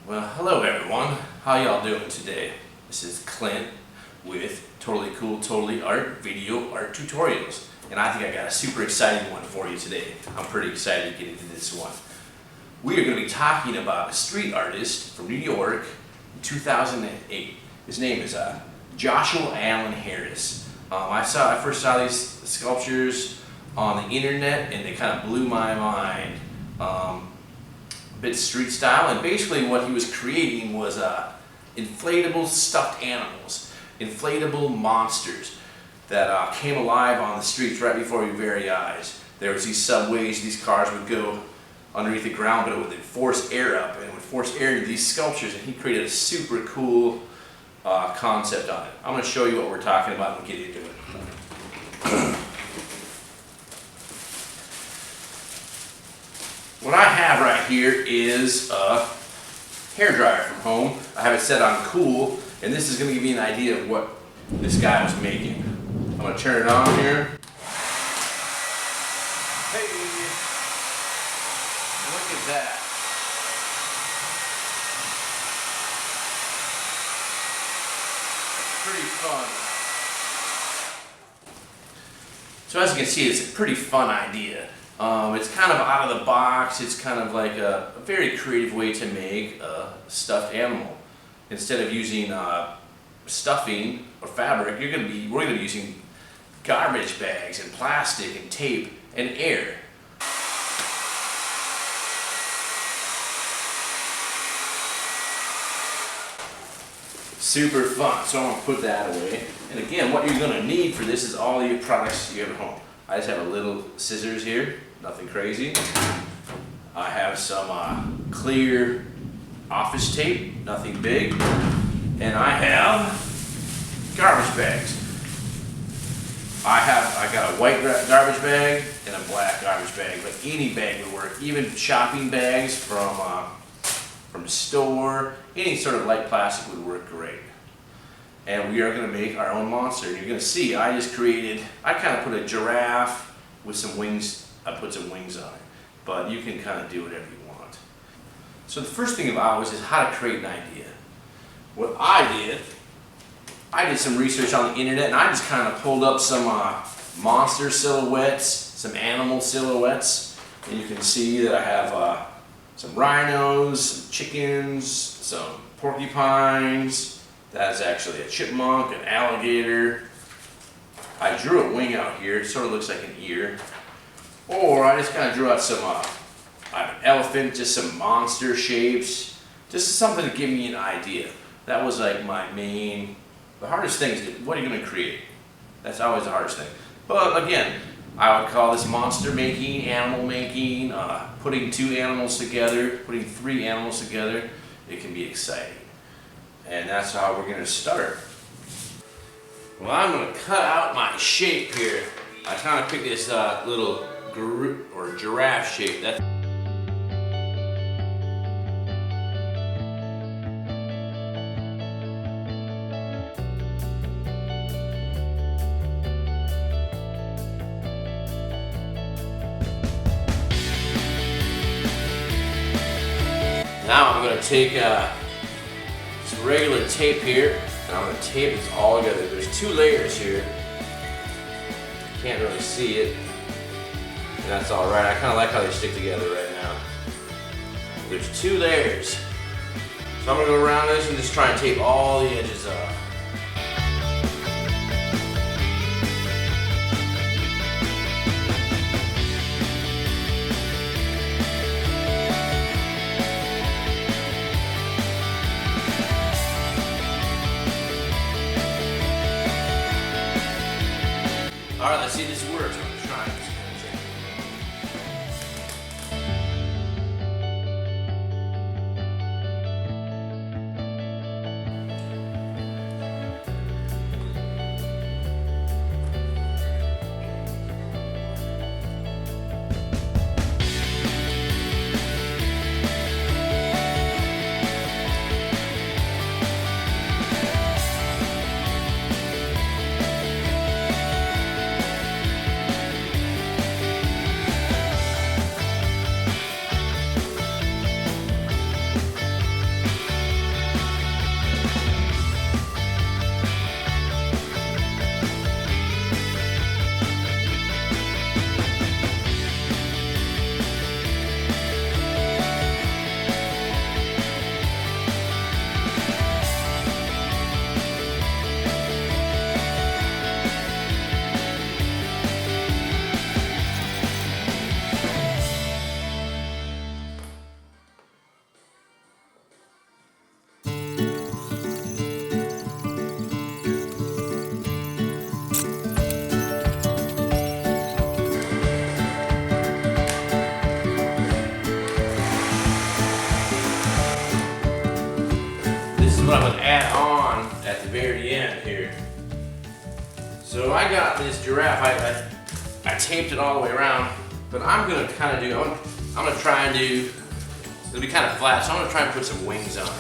Well, hello everyone. How y'all doing today? This is Clint with Totally Cool, Totally Art Video Art Tutorials. And I think I got a super exciting one for you today. I'm pretty excited to get into this one. We are going to be talking about a street artist from New York in 2008. His name is Joshua Allen Harris. I first saw these sculptures on the internet and they kind of blew my mind. Bit street style, and basically what he was creating was inflatable stuffed animals, inflatable monsters that came alive on the streets right before your very eyes. There was these subways, these cars would go underneath the ground, but it would force air up, and it would force air into these sculptures, and he created a super cool concept on it. I'm going to show you what we're talking about and get into it. What I have right here is a hairdryer from home. I have it set on cool, and this is going to give me an idea of what this guy was making. I'm going to turn it on here. Hey, look at that. Pretty fun. So as you can see, it's a pretty fun idea. It's kind of out of the box. It's kind of like a very creative way to make a stuffed animal. Instead of using stuffing or fabric, we're going to be using garbage bags and plastic and tape and air. Super fun. So I'm going to put that away. And again, what you're going to need for this is all the products you have at home. I just have a little scissors here, nothing crazy. I have some clear office tape, nothing big. And I have garbage bags. I got a white garbage bag and a black garbage bag, but any bag would work. Even shopping bags from the store, any sort of light plastic would work great. And we are going to make our own monster. And you're going to see, I kind of put a giraffe with some wings. I put some wings on it. But you can kind of do whatever you want. So the first thing about was how to create an idea. What I did some research on the internet, and I just kind of pulled up some monster silhouettes, some animal silhouettes. And you can see that I have some rhinos, some chickens, some porcupines. That's actually a chipmunk, an alligator. I drew a wing out here. It sort of looks like an ear. Or I just kind of drew out some, I have an elephant, just some monster shapes. Just something to give me an idea. That was like the hardest thing is what are you going to create? That's always the hardest thing. But again, I would call this monster making, animal making, putting two animals together, putting three animals together. It can be exciting. And that's how we're going to start. Well, I'm going to cut out my shape here. I kind of picked this little giraffe shape. Now I'm going to take some regular tape here, and I'm going to tape this all together. There's two layers here. You can't really see it, and that's alright. I kind of like how they stick together right now. There's two layers. So I'm going to go around this and just try and tape all the edges off. Alright, let's see if this works. I'm just trying this. what I'm going to add on at the very end here. So I got this giraffe, I taped it all the way around, but I'm going to kind of do, I'm going to try and do, it'll be kind of flat, so I'm going to try and put some wings on it.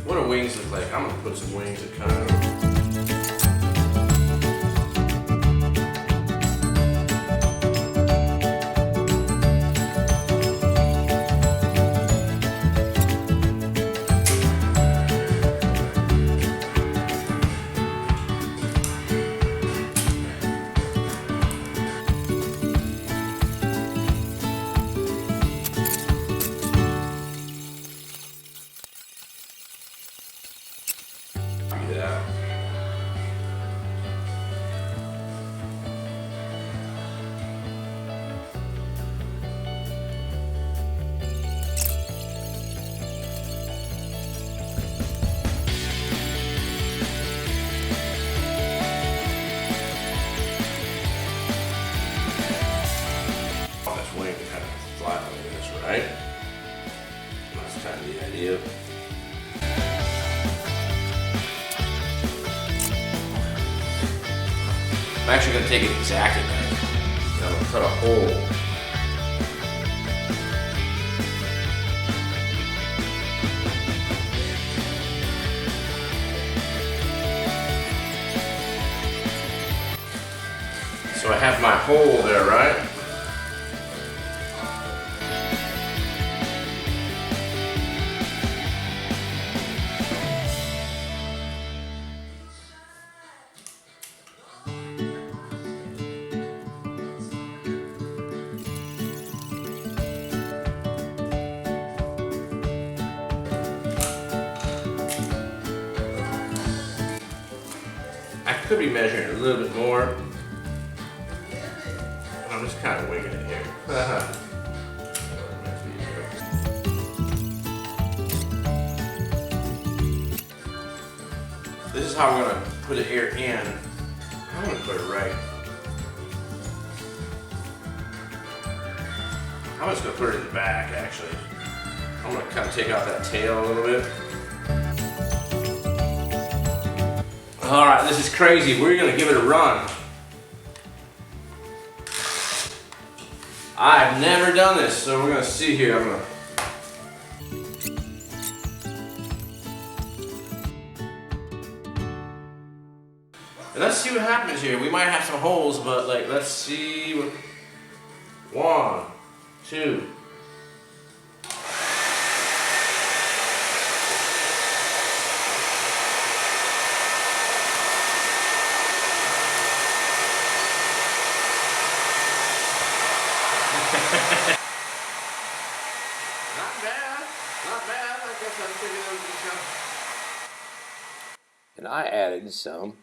What do wings look like? I'm going to put some wings that kind of, yeah. Oh, that's wing to kind of fly like this, right? That's kind of the idea. I'm actually going to take an X-Acto knife and I'm going to cut a hole. So I have my hole there, right? I could be measuring a little bit more. I'm just kind of winging it here. This is how we're going to put the air in. I'm going to put it right. I'm just going to put it in the back, actually. I'm going to kind of take out that tail a little bit. Alright, this is crazy. We're going to give it a run. I've never done this, so we're going to see here. I'm going to... And let's see what happens here. We might have some holes, but like, let's see what... 1, 2. Not bad, not bad. I guess I figured that would be tough. And I added some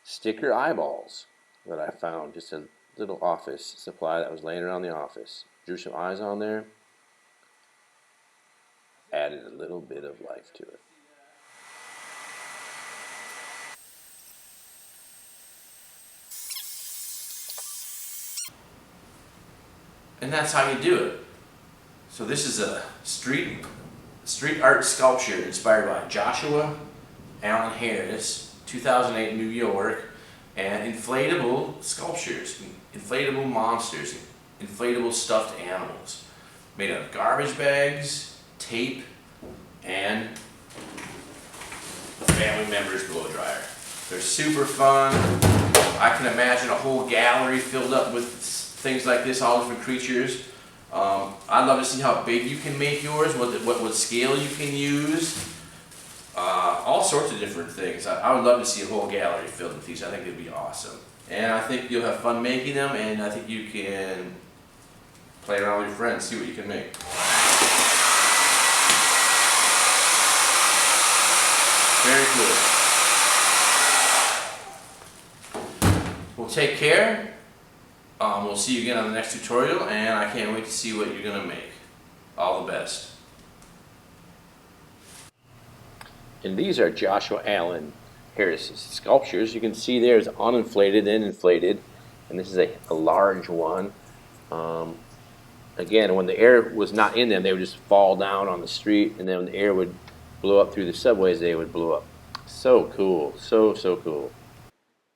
sticker eyeballs that I found, just a little office supply that was laying around the office. Drew some eyes on there, added a little bit of life to it. And that's how you do it. So this is a street art sculpture inspired by Joshua Allen Harris, 2008 New York, and inflatable sculptures, inflatable monsters, inflatable stuffed animals, made out of garbage bags, tape, and a family member's blow dryer. They're super fun. I can imagine a whole gallery filled up with things like this, all different creatures. I'd love to see how big you can make yours, what scale you can use, all sorts of different things. I would love to see a whole gallery filled with these. I think it'd be awesome. And I think you'll have fun making them, and I think you can play around with your friends, see what you can make. Very cool. Well, take care. We'll see you again on the next tutorial, and I can't wait to see what you're going to make. All the best. And these are Joshua Allen Harris's sculptures. You can see there's uninflated and inflated, and this is a large one. Again, when the air was not in them, they would just fall down on the street, and then when the air would blow up through the subways, they would blow up. So cool. So cool.